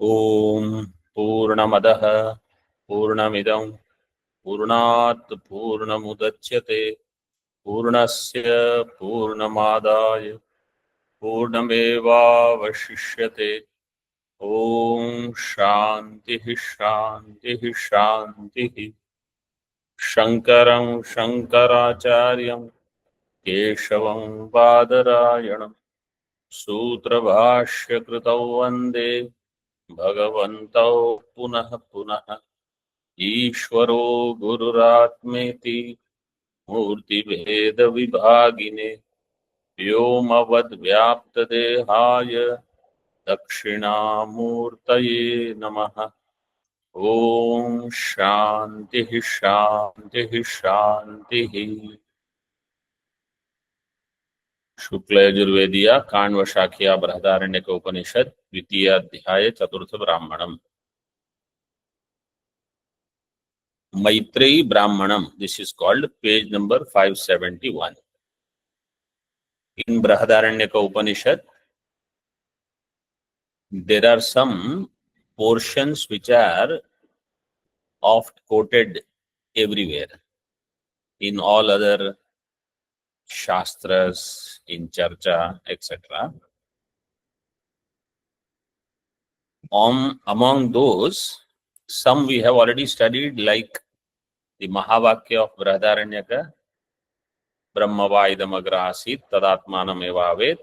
ओम पूर्णमदः पूर्णमिदं पूर्णात् पूर्णमुदच्यते पूर्णस्य पूर्णमादाय पूर्णमेवावशिष्यते। ओम शांति शांति शांति। शंकरं शंकराचार्यं केशवं बादरायणं सूत्रभाष्यकृतौ वन्दे भगवन्तौ पुनः पुनः। ईश्वरो गुरुरात्मेति मूर्तिभेदविभागिने व्योमवद्व्याप्तदेहाय दक्षिणामूर्तये नमः। ओम शांति शांति शांति। शुक्ल यजुर्वेदिया काण्व शाखिया बृहदारण्यक उपनिषद द्वितीय अध्याय चतुर्थ ब्राह्मणम। Maitreyi Brahmanam. This is called page number 571. In Brihadaranyaka Upanishad, there are some portions which are oft quoted everywhere. In all other Shastras, in Charcha, etc. Among those, some we have already studied, like the Mahavakya of Brihadaranyaka, Brahmava idamagra asit tadatmanam evavet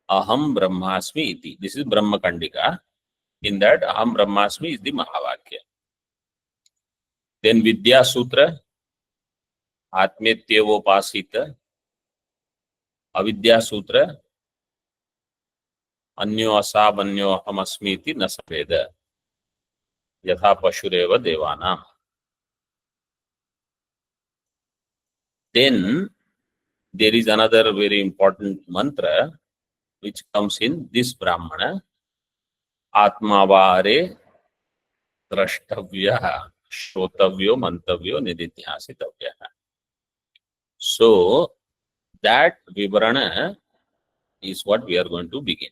aham brahmasmi iti. This is Brahma Kandika. In that, aham brahmasmi is the Mahavakya. Then Vidya Sutra, Atmetyevopasita, Avidya Sutra, Anyo asab anyo aham asmi iti na saveda, yatha pashureva devanam. Then there is another very important mantra which comes in this Brahmana, Atmavare Drashtavya Shrotavyo Mantavyo Nididhyasitavya. So that Vivarana is what we are going to begin.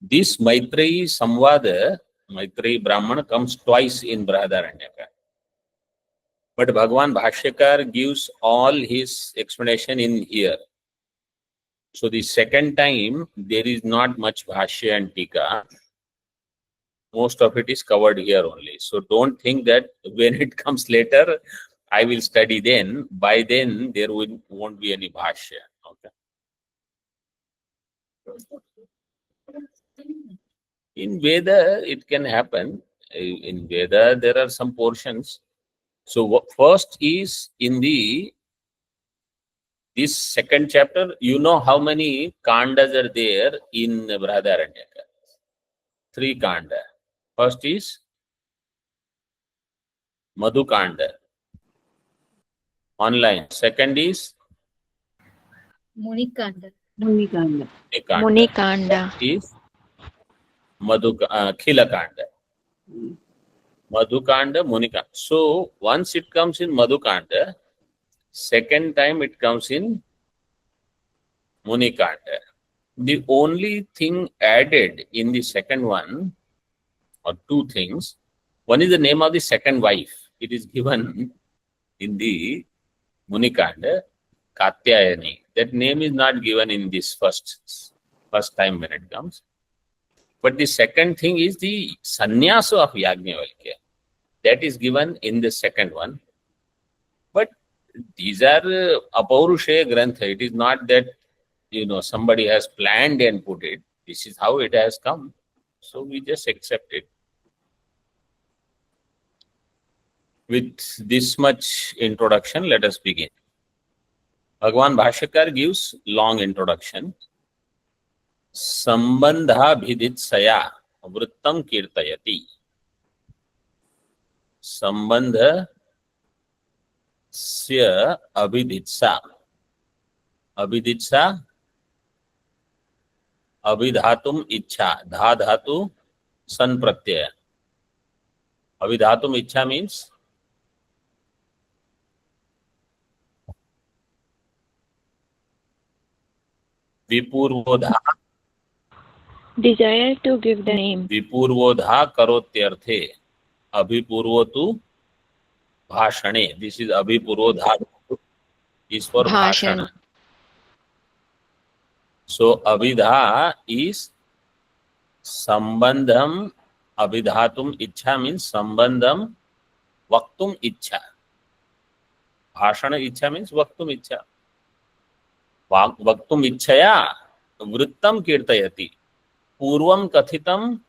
This Maitreyi Samvada, Maitreyi Brahmana comes twice in Brihadaranyaka. But Bhagavan Bhashyakar gives all his explanation in here. So the second time, there is not much Bhashya and Tika. Most of it is covered here only. So don't think that when it comes later, I will study then. By then, there won't be any Bhashya. Okay. In Veda, it can happen. In Veda, there are some portions. So first is in this second chapter, you know how many kandas are there in Brihadaranyaka? 3 kanda. First is Madhukanda. Online. Second is Munikanda. Munikanda. Munikanda. Is Khilakanda. Madhukanda, Munikanda. So once it comes in Madhukanda, second time it comes in Munikanda. The only thing added in the second one, or 2 things, one is the name of the second wife. It is given in the Munikanda, Katyayani. That name is not given in this first time when it comes. But the second thing is the sannyasa of Yajnavalkya. That is given in the second one. But these are Apaurushaya Grantha. It is not that, somebody has planned and put it. This is how it has come. So we just accept it. With this much introduction, let us begin. Bhagavan Bhashyakar gives long introduction. Sambandha bhiditsaya vrittam kirtayati. Sambandha sya abhiditsa. Abhiditsa, abhidhatum ichha. Dha dhatu san pratyaya. Abhidhatum ichha means Vipurvodha. Desire to give the name. विपूर्वोधा करोत्यर्थे अभिपूर्वतु भाषणे. This is अभिपूर्वोधा is for Bhashan. bhashana. So abhidha is sambandham. Abhidhatum ichha means sambandham vaktum ichha. Bhashana ichha means vaktum ichha. Vaktum ichhaya vrittam kirtayati. Purvam kathitam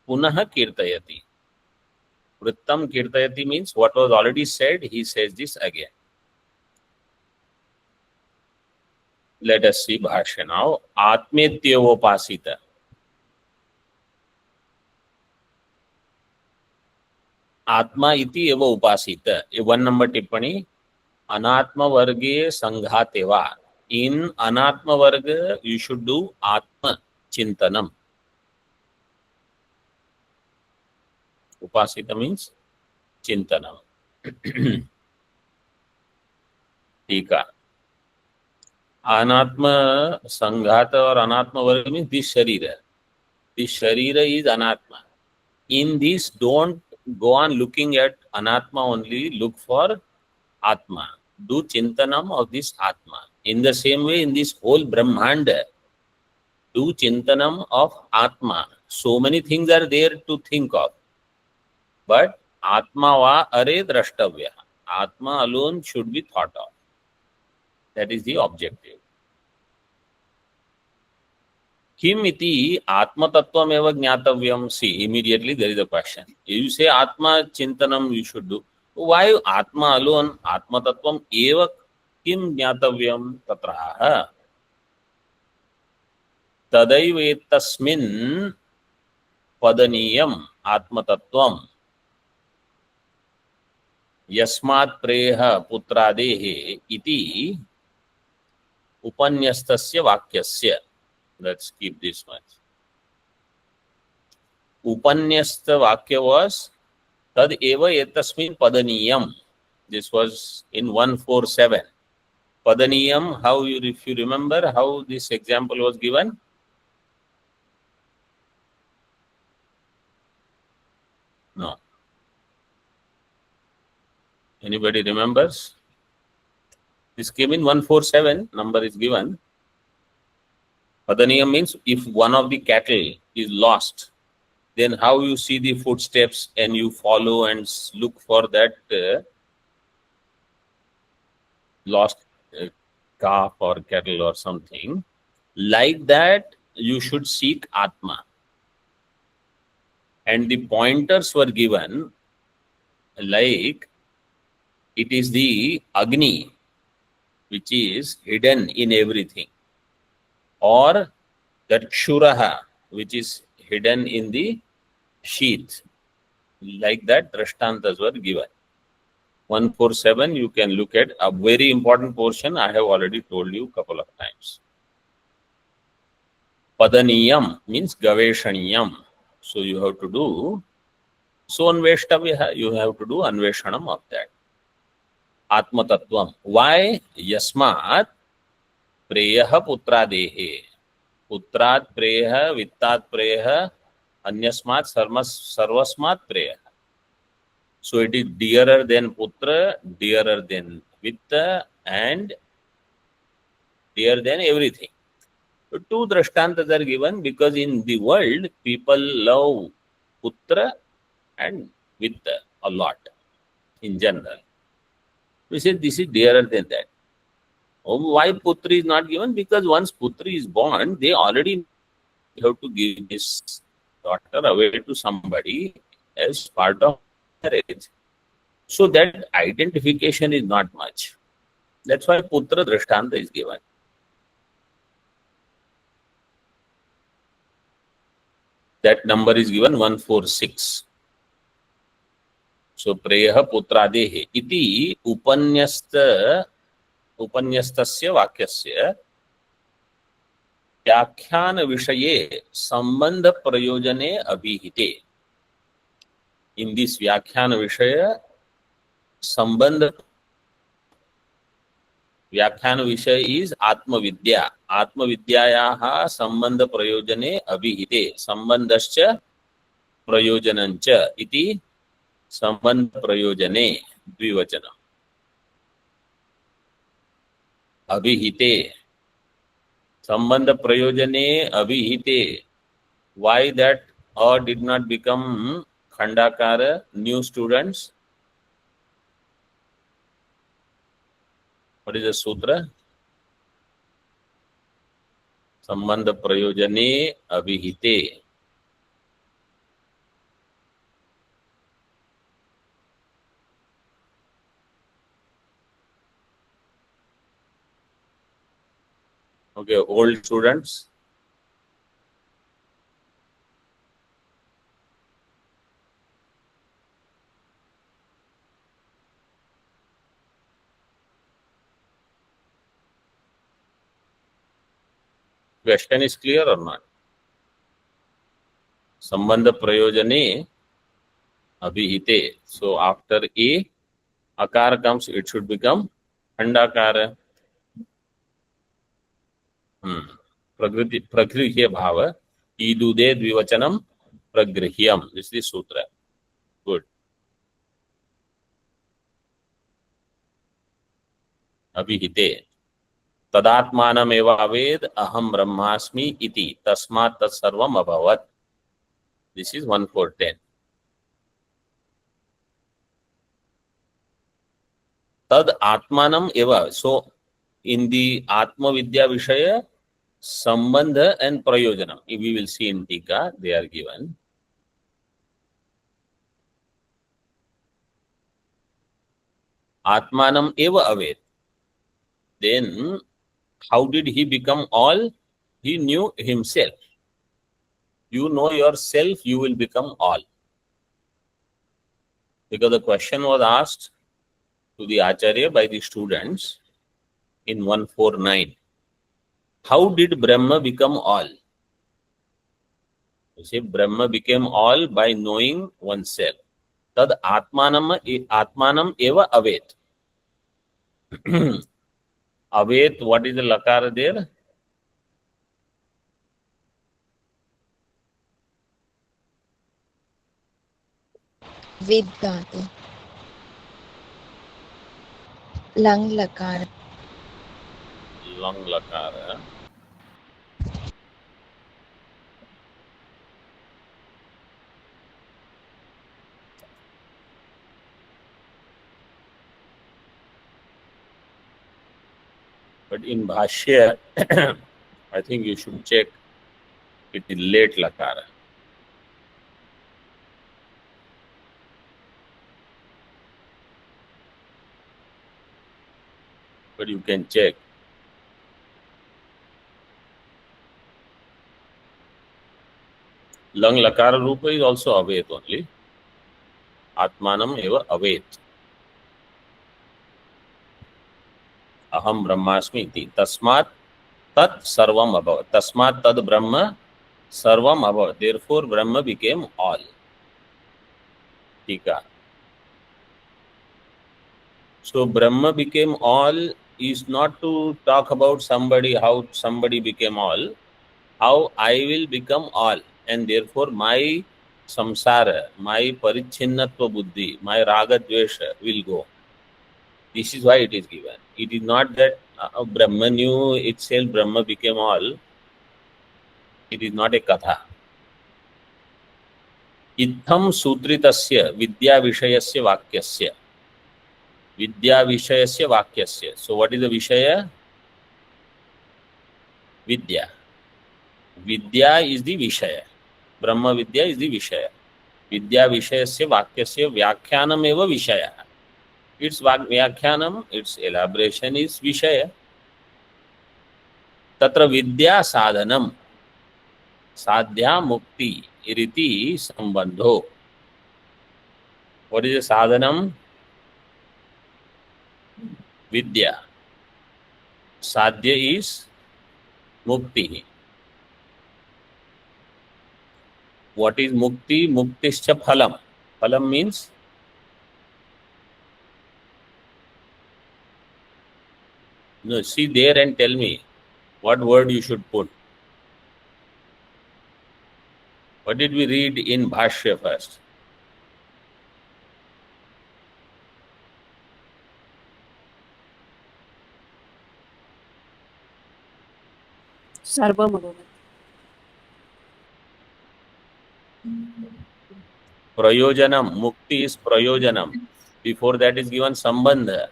punah kirtayati. Vrittam kirtayati means what was already said, he says this again. Let us see Bhashya now. Atmetyavopasita. आत्मा इति एव उपासित. ये 1 number टिप्पणी. अनात्म वर्गे संघातेवा. इन अनात्म वर्ग you should do आत्म चिंतनम. उपासित मीन्स चिंतनम. ठीक है. अनात्म संघात और अनात्म वर्ग मीन्स दिस शरीर. दिस शरीर इज अनात्मा. In this, don't go on looking at anatma only, look for atma. Do chintanam of this atma. In the same way, in this whole brahmanda, do chintanam of atma. So many things are there to think of. But atma va are drashtavya. Atma alone should be thought of. That is the objective. Kim iti atma tattvam eva jnatavyam. See, immediately there is a question. You say atma chintanam you should do. Why atma alone? Atma tattvam eva kim jnatavyam tatraha. Tadaivetasmin padaniyam atma tattvam. Yasmat preha putradehe iti upanyastasya vakyasya. Let's keep this much. Upanyasta Vakya was Tad eva etasmin padaniyam. This was in 147. Padaniyam, how you, if you remember how this example was given? No. Anybody remembers? This came in 147, number is given. Padaniyam means if one of the cattle is lost, then how you see the footsteps and you follow and look for that lost calf or cattle or something. Like that, you should seek Atma. And the pointers were given like it is the Agni which is hidden in everything, or that Kshuraha which is hidden in the sheath. Like that, drashtantas were given. 147, you can look at a very important portion. I have already told you a couple of times. Padaniyam means Gaveshaniyam. So you have to do Sonveshtavya, you have to do Anveshanam of that. Atma Tattvam. Why? Yasmat Preyaha Putradehe. Putrat Preyaha, Vittat Preyaha, Anyasmat Sarvasmat Preyaha. So it is dearer than Putra, dearer than Vitta, and dearer than everything. So two drashtantas are given because in the world people love Putra and Vitta a lot in general. We say this is dearer than that. Why Putri is not given? Because once Putri is born, they already have to give this daughter away to somebody as part of marriage. So that identification is not much. That's why Putra Drishtanta is given. That number is given 146. So Preyaha Putradehe iti upanyastasya vakyasya व्याख्यान विषये संबंध प्रयोजने अभिहिते. In this व्याख्यान विषय संबंध व्याख्यान विषय is आत्मविद्या. आत्मविद्यायाः संबंध प्रयोजने अभिहिते संबंधश्च प्रयोजनञ्च इति संबंध प्रयोजने द्विवचन. अभिहिते संबंध प्रयोजने अभिहिते. Why that or did not become Khandakara? New students, what is the sutra? संबंध प्रयोजने अभिहिते. Okay, old students. Question is clear or not? संबंध प्रयोजने अभिहिते. So after a akar comes, it should become Khandakara. प्रगृह्य भाव ईदुदे द्विवचनम प्रगृह्यम. This is sutra. Good. अभिहिते तदात्मानमेव अवेद अहम ब्रह्मास्मि इति तस्मात् तत्सर्वम् अभवत्. This is 1:4:10. तद आत्मानम एव. So in the Atma Vidya Vishaya, Sambandha and Prayojanam, we will see in Tika, they are given. Atmanam eva avet. Then, how did he become all? He knew himself. You know yourself, you will become all. Because the question was asked to the Acharya by the students in 149. How did Brahma become all? You see, Brahma became all by knowing oneself. Tad atmanam eva avet. Avet, what is the lakara there? Vid dhatu. Lang lakara. Lang lakara. But in Bhashya, I think you should check it is late lakara. But you can check. Lang lakara rupa is also avet only. Atmanam eva avet. Aham brahmasmi iti. Tasmat tat sarvam abhavat. Tasmat tad brahma sarvam abhavat. Therefore, Brahma became all. Tika. So, Brahma became all is not to talk about somebody, how somebody became all, how I will become all. And therefore, my samsara, my parichinnatva buddhi, my raga dvesha will go. This is why it is given. It is not that Brahma knew itself, Brahma became all. It is not a katha. Itham sutritasya vidya vishayasya vakyasya. Vidya vishayasya vakyasya. So what is the vishaya? Vidya. Vidya is the vishaya. Brahma vidya is the vishaya. Vidya vishayasya vakyasya vyakhyanam eva vishaya. Its vyakhyanam, its elaboration is vishaya. Tatra vidya sadhanam. Sadhya mukti iriti sambandho. What is the sadhanam? Vidya. Sadhya is mukti. What is mukti? Muktischa phalam. Phalam means No, see there and tell me what word you should put. What did we read in Bhashya first? सर्वम अभवत्. Prayojanam. Mukti is prayojanam. Before that is given sambandha.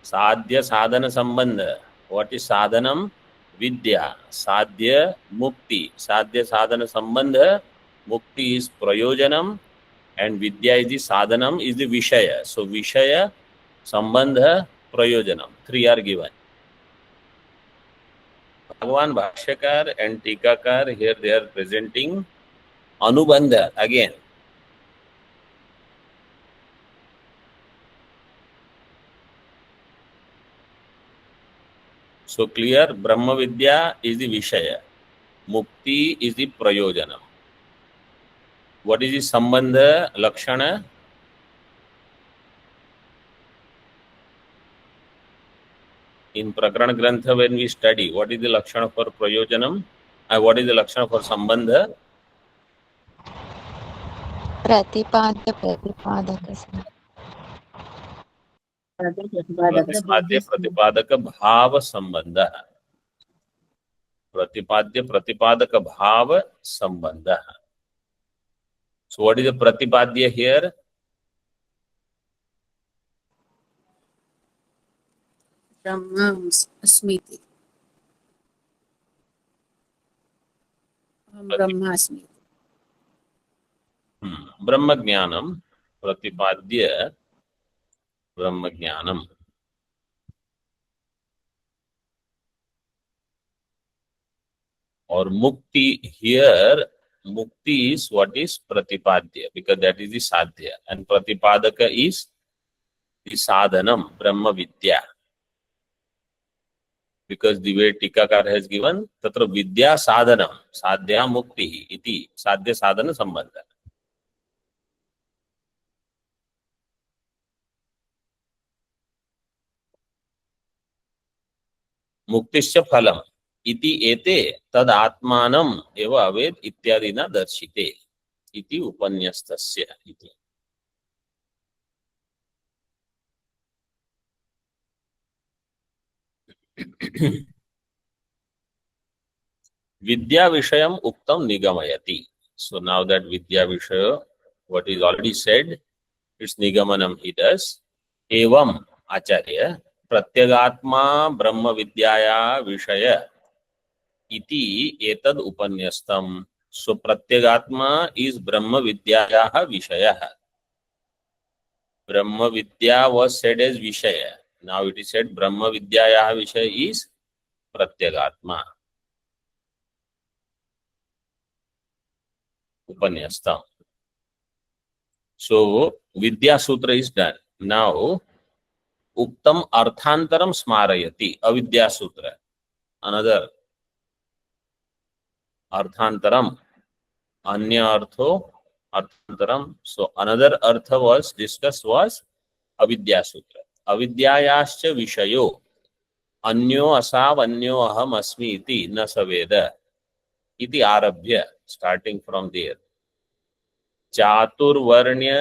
Sadhya sadhana sambandha. What is sadhanam? Vidya. Sadhya mukti. Sadhya sadhana sambandha. Mukti is prayojanam. And vidya is the sadhanam, is the vishaya. So vishaya, sambandha, prayojanam. Three are given. Bhagavan Bhashyakar and Tikakar, here they are presenting Anubandha again. So clear, Brahma Vidya is the Vishaya. Mukti is the Prayojanam. What is the Sambandha Lakshana? In Prakarana Grantha, when we study, what is the Lakshana for Prayojanam? What is the Lakshana for Sambandha? प्रतिपाद्य प्रतिपादक Pratipadya Pratipadaka Bhava Sambandha. Pratipadya Pratipadaka Bhava Sambandha. So what is the Pratipadya here? ब्रह्म अस्मीति. अहं ब्रह्मास्मि. Brahmajnanam, Pratipadya Brahmajnanam. Or Mukti here, Mukti is what is Pratipadya, because that is the Sadhya. And Pratipadaka is the Sadhanam, Brahma Vidya. Because the way Tikakar has given, Tatra Vidya Sadhanam, Sadhya Mukti, iti, Sadhya Sadhana Sambandha. मुक्तिश्च फलम इति एते तद आत्मानम एव अवेद इत्यादि न दर्शिते इति उपन्यस्तस्य इति. विद्या विषयम उक्तम निगमयति. So now that vidya vishaya, what is already said, its nigamanam he does. Evam acharya प्रत्यगात्मा ब्रह्म विद्याया विषय इति एतद उपन्यस्तम. So प्रत्यगात्मा is ब्रह्म विद्याया विषय. Brahma Vidya was said as Vishaya. Now it is said Brahma Vidyayaha Vishaya is Pratyagatma. Upanyastam. So Vidya Sutra is done. Now Uktam Arthantaram Smarayati. Avidya Sutra. Another Arthantaram. Anya Artho Arthantaram. So another Artha was discussed was Avidya Sutra. Avidyayascha Vishayo. अन्यो असाव अन्यो अहम अस्मि इति न सवेद इति आरभ्य starting from there चातुर्वर्ण्य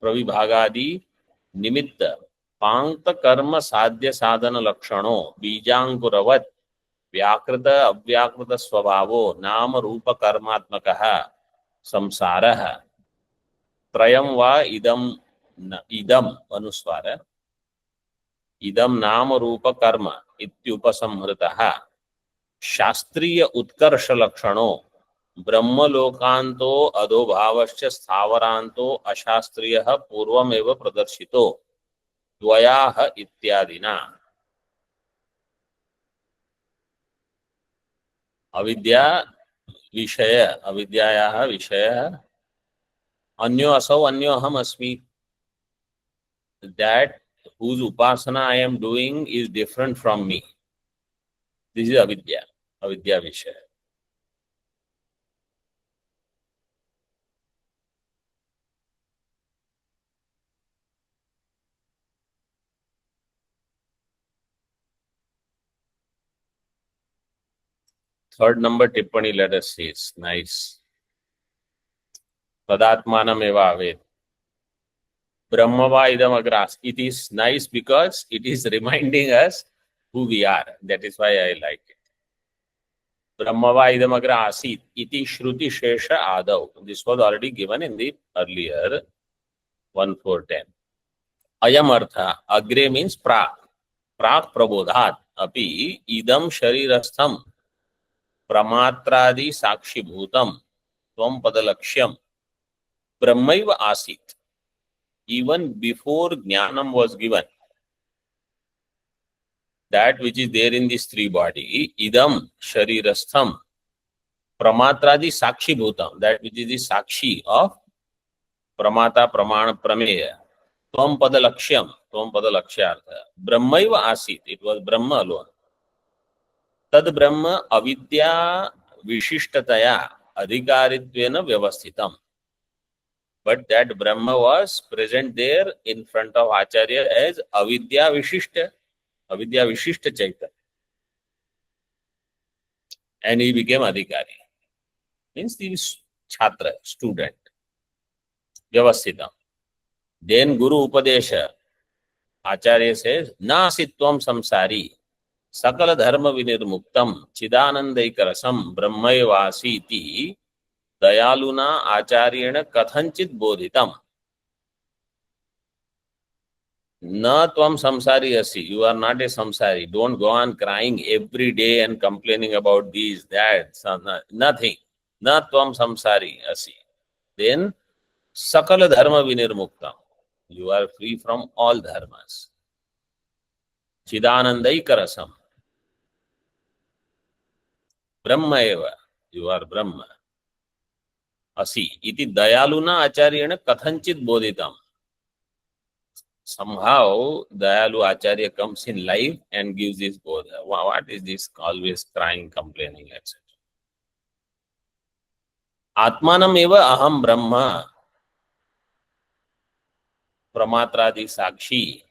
प्रविभागादि निमित्त पांक्त कर्म साध्य साधन लक्षणों बीजांकुरवत् व्याकृत अव्याकृत स्वभावो नाम रूप कर्मात्मकः संसारः त्रयं वा इदम अनुस्वार इदम नाम रूप कर्म इत्युपसंहृतः शास्त्रीय उत्कर्ष लक्षणों ब्रह्मलोकांतो अधोभावश्च स्थावरांतो अशास्त्रीयः पूर्वमेव प्रदर्शितो द्वयाः इत्यादिना. अविद्या विषय अविद्यायाः विषयः अन्यो असौ अन्यो अहम अस्मि. That whose upasana I am doing is different from me. This is avidya, avidya vishaya. Third number tippani, let us see. It's nice. Tadatmanam eva avet. Brahmava idam agras. It is nice because it is reminding us who we are. That is why I like it. Brahmava idam agra asit. Iti shruti shesha adav. This was already given in the earlier 1:4:10. Ayam artha. Agre means prak. Prak prabodhat. Api idam sharirastham. Pramatradi sakshi bhutam. Tvam padalakshyam. Brahmaiva asit. Even before Jnanam was given, that which is there in this three body, idam sharirastham, pramatradi sakshi bhutam, that which is the sakshi of pramata, pramana, prameya, tvam pada lakshyartha, brahmaiva asit, it was Brahma alone. Tad Brahma avidya vishishtataya adhikaritvena vyavasthitam. But that Brahma was present there in front of Acharya as Avidya Vishishta Chaitanya. And he became Adhikari. Means the Chhatra, student. Vyavasthitam. Then Guru Upadesha, Acharya says, Nasitvam samsari, sakala dharma vinirmuktam, chidanandaikarasam, brahmaivasiti, dayaluna acharyena kathanchit bodhitam. Na tvam samsari asi. You are not a samsari. Don't go on crying every day and complaining about these, that, nothing. Na tvam samsari asi. Then sakala dharma vinirmuktam. You are free from all dharmas. Chidanandaikarasam. Brahma eva. You are Brahma. Asi. Iti dayaluna acharyena kathanchit bodhitam. Somehow, Dayalu Acharya comes in life and gives this bodha. What is this always crying, complaining, etc. Atmanam eva aham brahma. Pramatradi sakshi.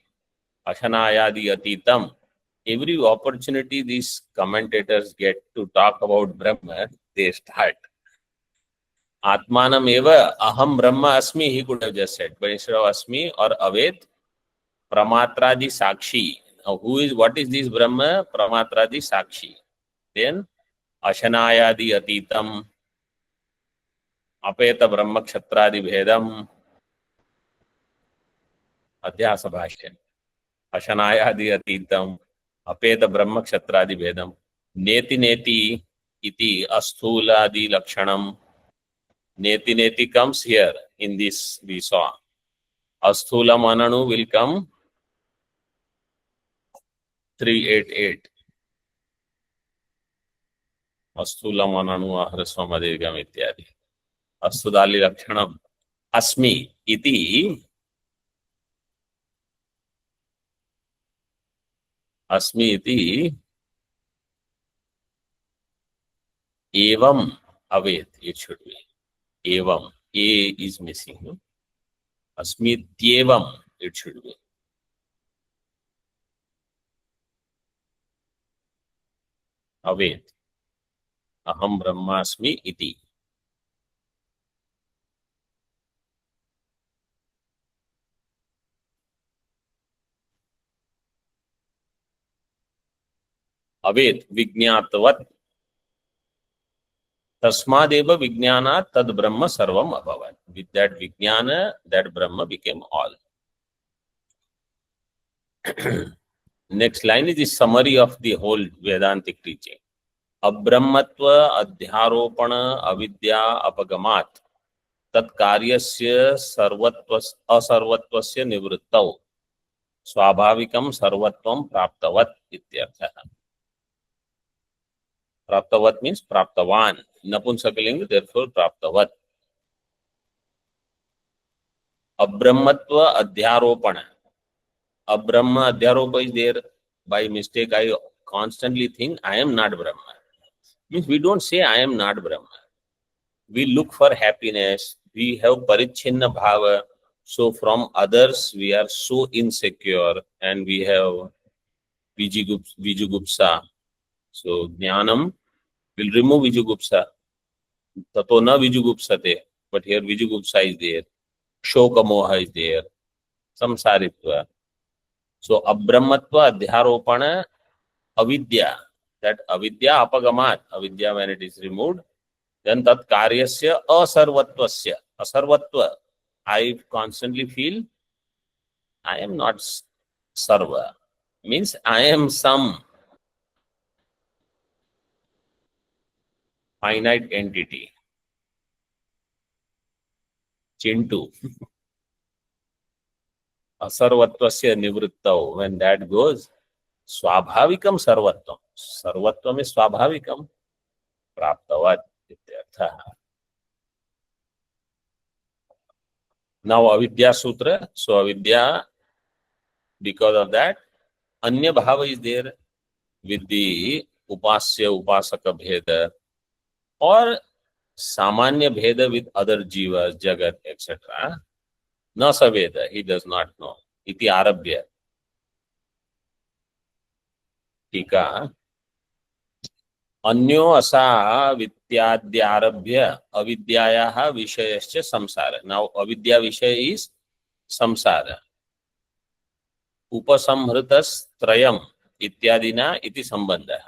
Ashanayadi atitam. Every opportunity these commentators get to talk about Brahma, they start. Atmanam eva aham brahma asmi, he could have just said. But instead of asmi or avet, Pramatradi Sakshi. Now, what is this Brahma? Pramatradi Sakshi. Then, Ashanayadi Atitam, Apeta Brahma Kshatradi Bhedam, Adhyasa Bhashya. Ashanayadi Atitam, Apeta Brahma Kshatradi Bhedam, Neti Neti Iti Asthuladi Lakshanam. Neti Neti comes here in this we saw. Asthula Mananu will come 388. Asthula mananu ahraswam adhigam ityadi. Asthudali lakshanam asmi iti evam avet. It should be evam. A is missing. Asmi tyevam it should be. Avet. Aham brahmasmi iti. Avet vijñātavat. Tasmadeva vijñānāt tad brahma sarvam abhavat. With that vijñāna, that brahma became all. Next line is the summary of the whole Vedantic teaching. Abrahmatva adhyaropana avidya apagamat tat karyasya asarvatvasya nivrittau swabhavikam sarvatvam praptavat ityartha. Praptavat means praptavan. Napunsakalinga, therefore praptavat. Abrahmatva adhyaropana. Brahma adhyaropa is there. By mistake, I constantly think I am not Brahma. Means we don't say I am not Brahma. We look for happiness. We have parichinna bhava. So from others, we are so insecure and we have vijugupsa. So jnanam will remove Vijugupsa. Tato na Vijugupsate, but here Vijugupsa is there. Shokamoha is there. Samsaritva. So Abrahmatva Adhyaropana Avidya. That Avidya Apagamat. Avidya, when it is removed, then tat karyasya asarvatvasya. Asarvatva. I constantly feel I am not sarva. Means I am some finite entity. Chintu. Asarvatvasya nivrittau. When that goes, swabhavikam sarvatvam. Sarvatvam is swabhavikam. Praptavat ityartha. Now avidya sutra. So avidya, because of that, anya bhava is there with the upasya upasaka bheda or samanya bheda with other jivas, jagat, etc. Na saveda, he does not know. Iti arabhya. Tika. Anyo asa vidyadhyarabhya avidyayaha vishayascha samsara. Now avidya vishaya is samsara. Upasamhritas trayam ityadina iti sambandha.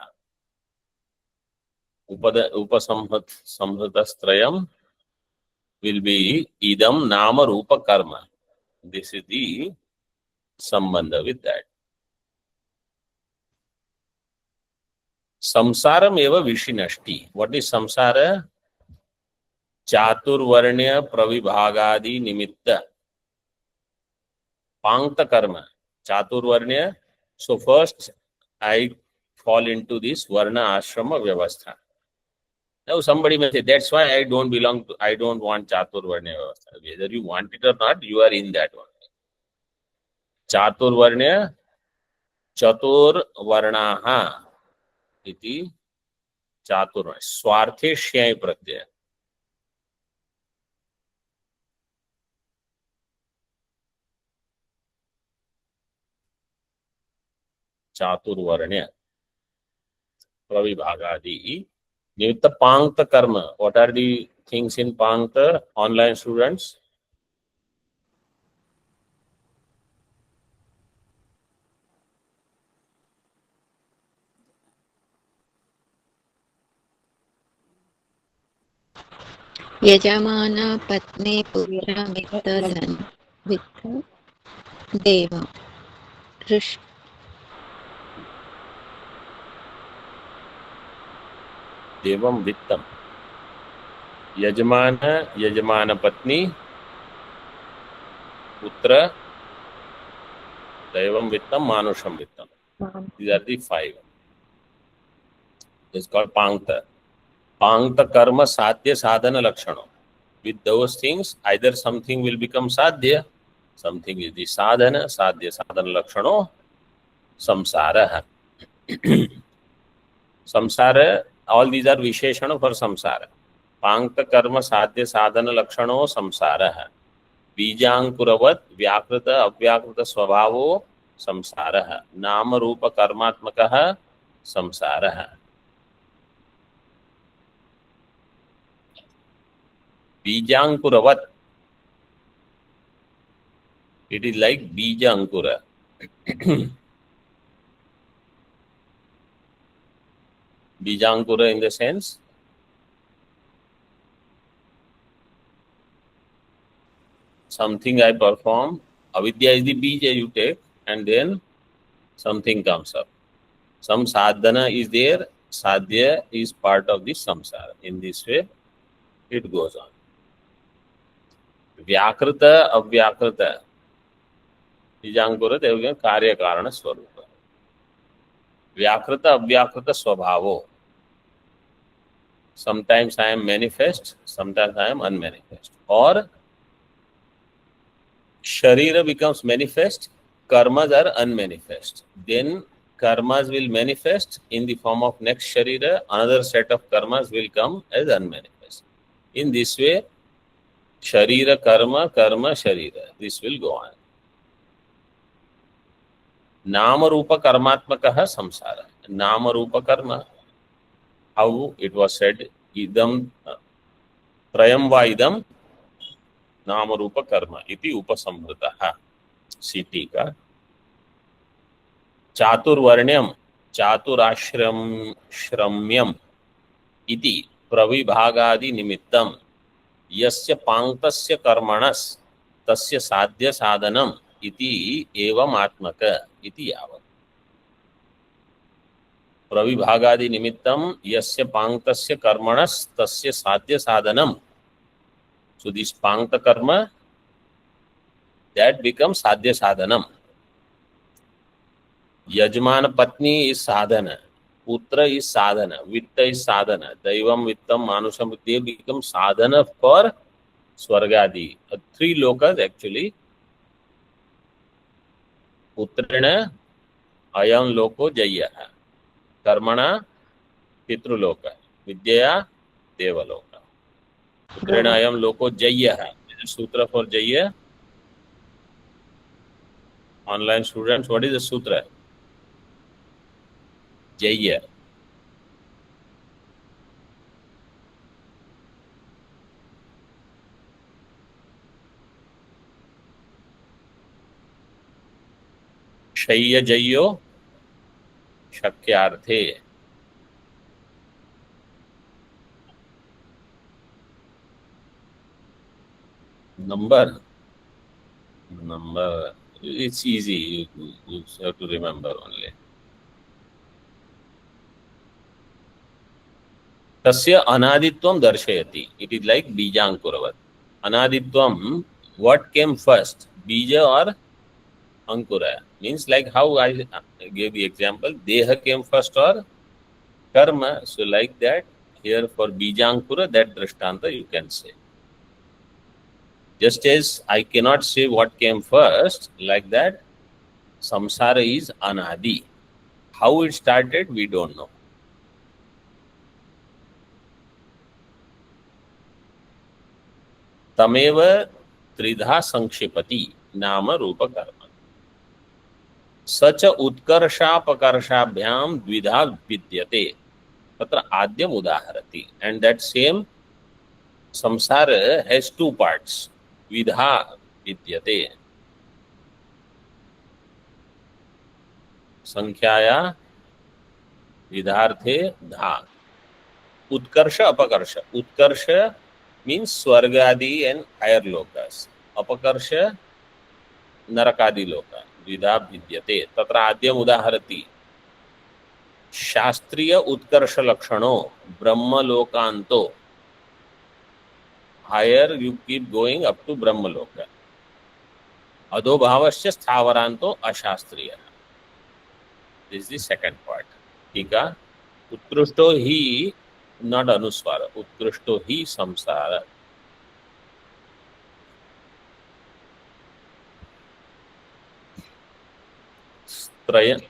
Upasamhritas trayam will be idam nama rupa karma. This is the sambandha with that. Samsaram eva vishinashti. What is samsara? Chaturvarnya pravibhagadi nimitta. Pankta karma. Chaturvarnya. So first I fall into this varna ashrama vyavastha. Now somebody may say, that's why I don't want Chaturvarnya vyavastha. Whether you want it or not, you are in that one. Chaturvarnya Chaturvarnaha iti Chaturvarnya. Swarthe shyai pratyaya. Chaturvarnya pravibhagadi nimitta pankta karma. What are the things in pankta, online students? यजमाना पत्नी पुत्र वित्त धन वित्त देव ऋष Devam vittam. Yajamana patni, putra, Devam vittam, manusham vittam. These are the five. It's called pankta. Pankta karma sadhya sadhana lakshana. With those things, either something will become sadhya, something is the sadhana, sadhya sadhana lakshana, samsara. Samsara, all these are visheshana for samsara. Pankta karma sadhya sadhana lakshano samsara. Bijankuravat vyakrita avyakrita swabhavo samsara. Nama rupa karmatmakaha samsara. Bijankuravat. It is like bija ankura. Bijankura in the sense something I perform, avidya is the bija you take, and then something comes up. Some sadhana is there, sadhya is part of the samsara. In this way, it goes on. Vyakrita, avyakrita. Bijankura, they will karya karana swarupa. Vyakrita, avyakrita swabhavo. Sometimes I am manifest, sometimes I am unmanifest. Or Sharira becomes manifest, karmas are unmanifest. Then karmas will manifest in the form of next Sharira, another set of karmas will come as unmanifest. In this way, Sharira karma, karma Sharira. This will go on. Nama rupa karmatmakaha samsara. Nama rupa karma. how it was said, idam trayam va idam nama rupa karma iti upasamhritah. सीटी का चातुर्वर्ण्यम चातुराश्रम श्रम्यम इति प्रविभागादि निमित्तम यस्य पांक्तस्य कर्मणस् तस्य साध्य साधनम इति एवं आत्मक इति यावत् प्रविभागादि निमित्तम यस्य पांक्तस्य कर्मणस् तस्य साध्य साधनम. So this pankta karma, that becomes sadhya sadhanam. Yajman patni is sadhana, putra is sadhana, vitta is sadhana, daivam vittam manusam, they become sadhana for swargadi. Three lokas actually. Putrena ayam loko jaya, karmana pitruloka, vidyaya devaloka. Putrena ayam loko jaya. Sutra for jaya. Online students, what is the sutra? Jaya. Shayya jayo shakyarthe. Number. It's easy. You have to remember only. Tasya anaditvam darshayati. It is like bijankuravat. Anaditvam, what came first? Bija or ankura? Means like how I gave the example, deha came first or karma. So like that, here for bijankura, that drishtanta you can say. Just as I cannot say what came first, like that, samsara is anadi. How it started, we don't know. Tameva tridha sankshipati nama rupa karma. Such a utkarshapakarashabhyam dvidha vidyate. Tatra adyam udaharati. And that same samsara has two parts. Vidha vidyate. Sankhya vidharthe dha. Utkarsha apakarsha. Utkarsha means swargadi and higher lokas. Apakarsha narakadi loka. Vidha vidyate. Tatra adyam udaharati. Shastriya utkarsha lakshano brahma lokanto. Higher you keep going up to Brahma Loka. Adho bhavasya sthavaranto ashastriya. This is the second part. Tika. Utkrishto hi, not anuswara. Utkrishto hi samsara. Traya.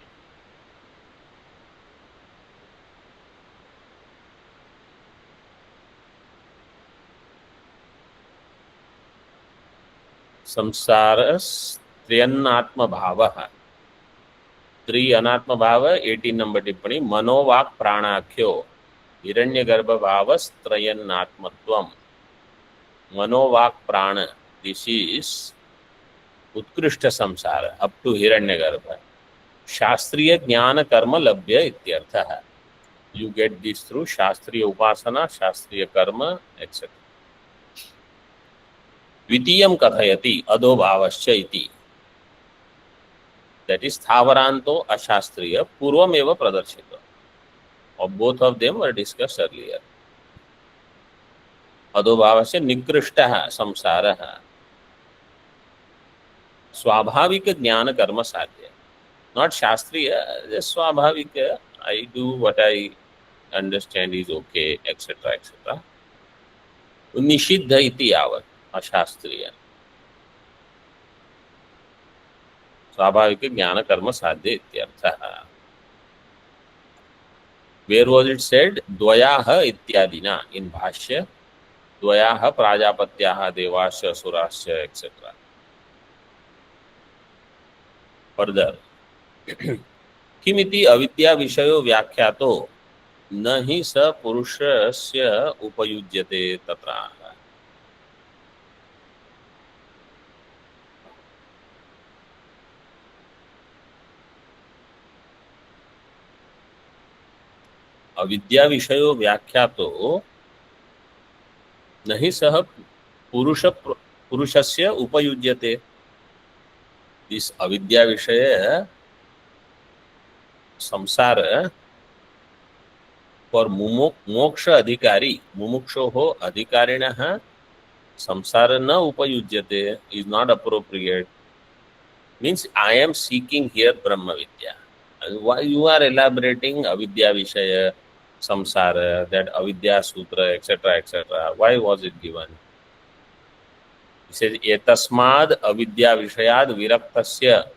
Samsaras triyanatma bhava. Three anatma bhava, 18 number tippani. Manovak pranakhyo. Hiranyagarbha bhavas triyanatmatvam. Manovak prana. This is utkrishta samsara up to Hiranyagarbha. Shastriya jnana karma labhya ityartha. You get this through Shastriya upasana, Shastriya karma, etc. Vitiyam kathayati adho bhavasya iti. That is Thavaranto Ashastriya Purvam eva pradarshita. Or both of them were discussed earlier. Adho bhavasya nikrishtaha samsaraha. Swabhavika jnana karma sadhya. Not Shastriya, just Swabhavika. I do what I understand is okay, etc. etc. Nishidha iti yavat. Ashastriya. Swabhavika jnana karma sadhya ityartha. Where was it said? Dvayaha ityadina in Bhashya. Dvayaha prajapatyaha devasya surasya etc. Further. Kimiti avidya vishayo vyakhyato न हि स पुरुषस्य उपयुज्यते तत्र। अविद्या विषयो व्याख्यातो न हि सः पुरुषस्य उपयुज्यते। इस अविद्या विषय संसार for moksha adhikari, mumukshōho adhikarinah samsara na upayujyate is not appropriate. Means I am seeking here Brahma Vidya. Why you are elaborating avidya vishaya, samsara, that avidya sutra, etc., etc. Why was it given? He says, etasmad avidya vishayad viraktasya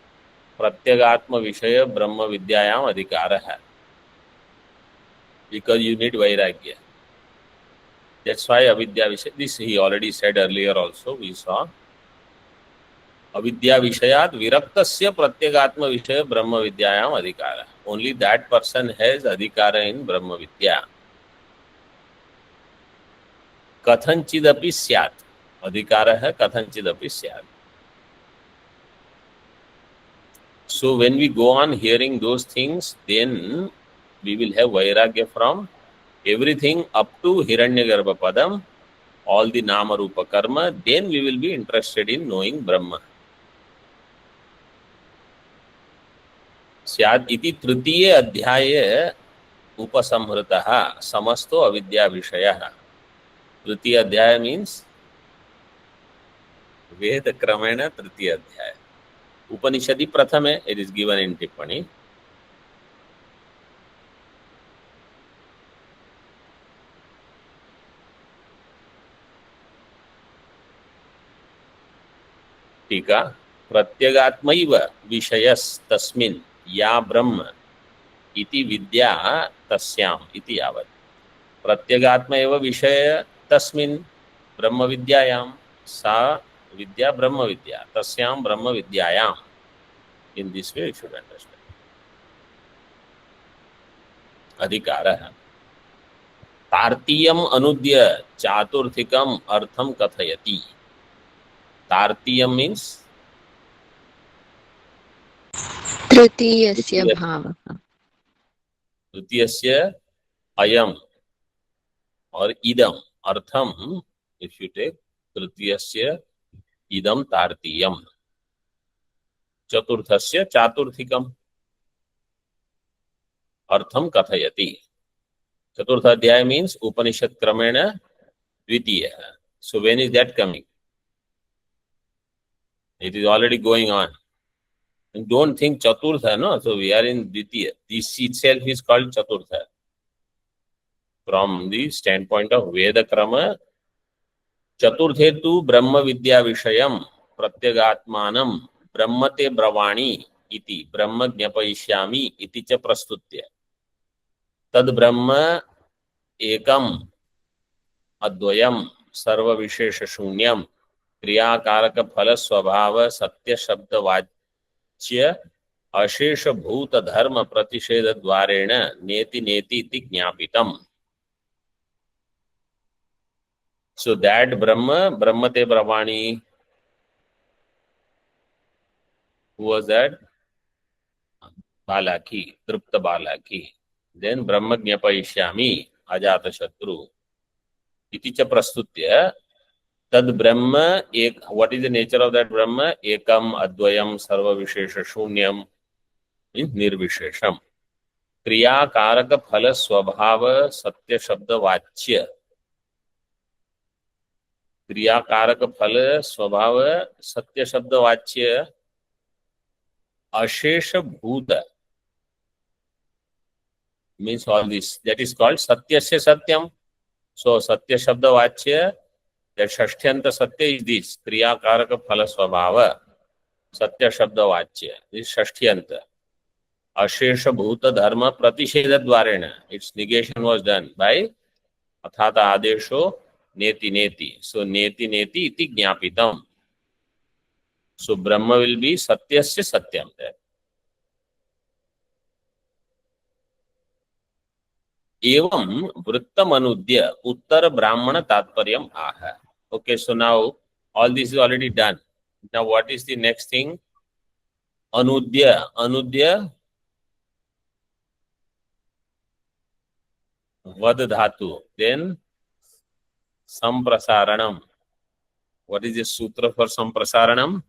pratyagatma vishaya Brahma Vidyayam adhikaraha. Because you need vairagya. That's why avidya vishaya, this he already said earlier also, we saw. Avidya vishayat viraktasya pratyagatma vishaya Brahma Vidyayam adhikara. Only that person has adhikara in Brahma Vidya. Kathanchidapi syat. Adhikara hai kathanchidapi syat. So when we go on hearing those things, then we will have vairagya from everything up to Hiranyagarbha Padam, all the Nama Rupa Karma, then we will be interested in knowing Brahma. स्याद् इति तृतीये अध्याये उपसंहृतः समस्तो अविद्या विषयः. तृतीय अध्याय means वेद क्रमेण तृतीय अध्याय. उपनिषदि प्रथमे इट इज गिवन इन टिप्पणी. टीका प्रत्यगात्मैव विषयस्तस्मिन् या ब्रह्म इति विद्या तस्याम् इति यावत्. प्रत्यगात्म एव विषय तस्मिन् ब्रह्म विद्यायां सा विद्या ब्रह्म विद्या तस्यां ब्रह्म विद्यायां. In this way you should understand. अधिकारः तार्तीयम् अनुद्य चातुर्थिकम् अर्थं कथयति. तार्तीयं मीन्स तृतीयस्य भावः. तृतीयस्य अयम और इदम अर्थम. इफ यू टेक तृतीयस्य इदम तार्तीयम, चतुर्थस्य चातुर्थिकम अर्थम कथयति. चतुर्थ अध्याय मीन्स उपनिषद क्रमेण द्वितीय. So when is that coming? It is already going on. And don't think Chaturtha, no? So we are in Dvitiya. This itself is called Chaturtha. From the standpoint of Veda Krama, Chaturthe tu Brahma Vidya Vishayam Pratyagatmanam Brahmate Bravani iti Brahma Jnapayishyami iti cha prastutya. Tad Brahma ekam advayam sarva vishesha shunyam kriyakaraka phala swabhava satya shabda वाच्य अशेष भूत धर्म प्रतिषेध द्वारेण नेति नेति इति ज्ञापितम्. So that Brahma, Brahmate Bravani, who was that? Balaki, Tripta Balaki. Then Brahma Jnapayishyami, Ajata Shatru. Iti cha prastutya. Tad Brahma, what is the nature of that Brahma? Ekam, Advayam, Sarva Vishesha, Shunyam, means Nirvishesham. Kriya, Karaka, Phala, Swabhava, Satya, Shabda, Vachya. Kriya, Karaka, Phala, Swabhava, Satya, Shabda, Vachya, Ashesha, Bhuta. Means all this. That is called Satyasya Satyam. So, Satya, Shabda, Vachya, that Shashtyanta Satya is this. Kriya Karaka Phala Swabhava Satya Shabda Vachya. This is Shashtyanta. Ashesha Bhuta Dharma Pratisheda Dvarena. Its negation was done by Athata Adesho Neti Neti. So Neti Neti iti Jnapitam. So Brahma will be Satyasya Satyam. एवं वृत्तमनुद्य उत्तर ब्राह्मण तात्पर्यम आह. Okay, so now all this is already done. Now what is the next thing? Anudya. Anudya vad dhatu. Then samprasaranam. What is the sutra for samprasaranam?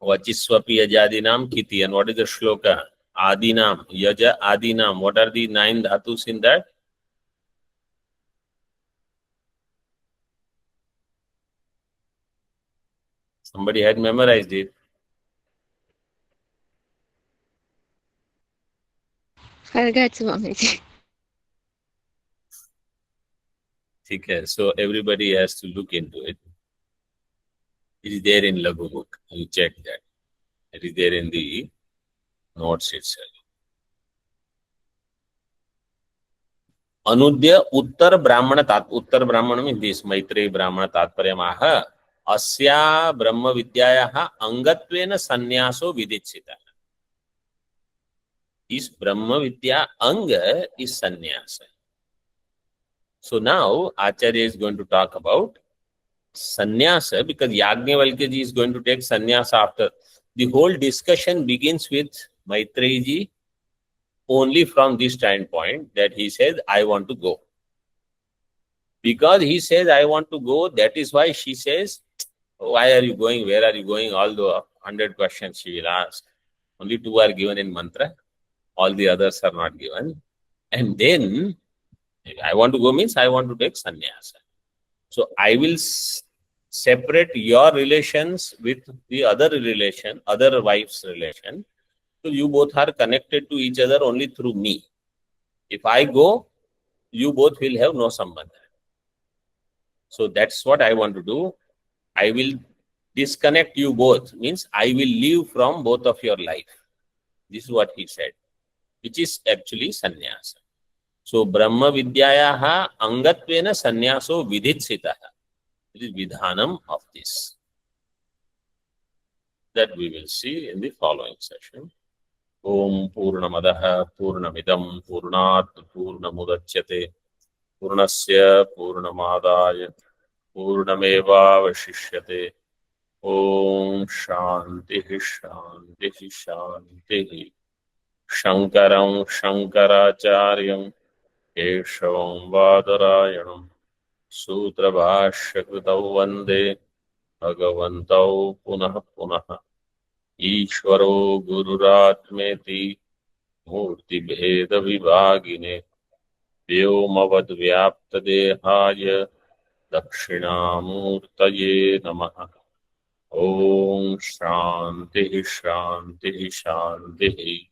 Vachiswapi yajadinam kiti. And what is the shloka? Adinam. Yaja adinam. What are the 9 dhatus in that? Somebody had memorized it. Forgot, Swamiji. Okay, so everybody has to look into it. It is there in Laghu book. You check that. It is there in the notes itself. Anudya Uttar Brahmana Tat. Uttar Brahmana means this Maitreyi Brahmana Tatparyamaha Asya Brahma Vidyayaha Angatvena Sannyaso Viditsita. Is Brahma Vidya Anga is Sannyasa. So now Acharya is going to talk about Sannyasa because Yajnavalkya ji is going to take Sannyasa after. The whole discussion begins with Maitreyi ji only from this standpoint that he says, I want to go. Because he says, I want to go, that is why she says, why are you going? Where are you going? All the 100 questions she will ask. Only 2 are given in mantra. All the others are not given. And then, I want to go means I want to take sannyasa. So, I will separate your relations with the other relation, other wife's relation. So, you both are connected to each other only through me. If I go, you both will have no sambandha. So, that's what I want to do. I will disconnect you both, means I will leave from both of your life. This is what he said, which is actually sannyasa. So, Brahma Vidyayaha Angatvena Sannyaso Viditsitaha. It is Vidhanam of this. That we will see in the following session. Om Purnamadaha Purnamidam Purnat Purnamudachyate Purnasya Purnamadaya Purnameva Vashishyate. Om Shanti Shanti Shanti. Shankaram Shankaracharyam Keshavam Vadarayanam Sutra Bhashya Kritau Vande Bhagavantau Punah Punah Ishvaro Gururatmeti Murti Bheda Vibhagine Vyomavad Vyapta Dehaya Dakshinamurtaye Namaha. Om Shanti Shanti Shanti.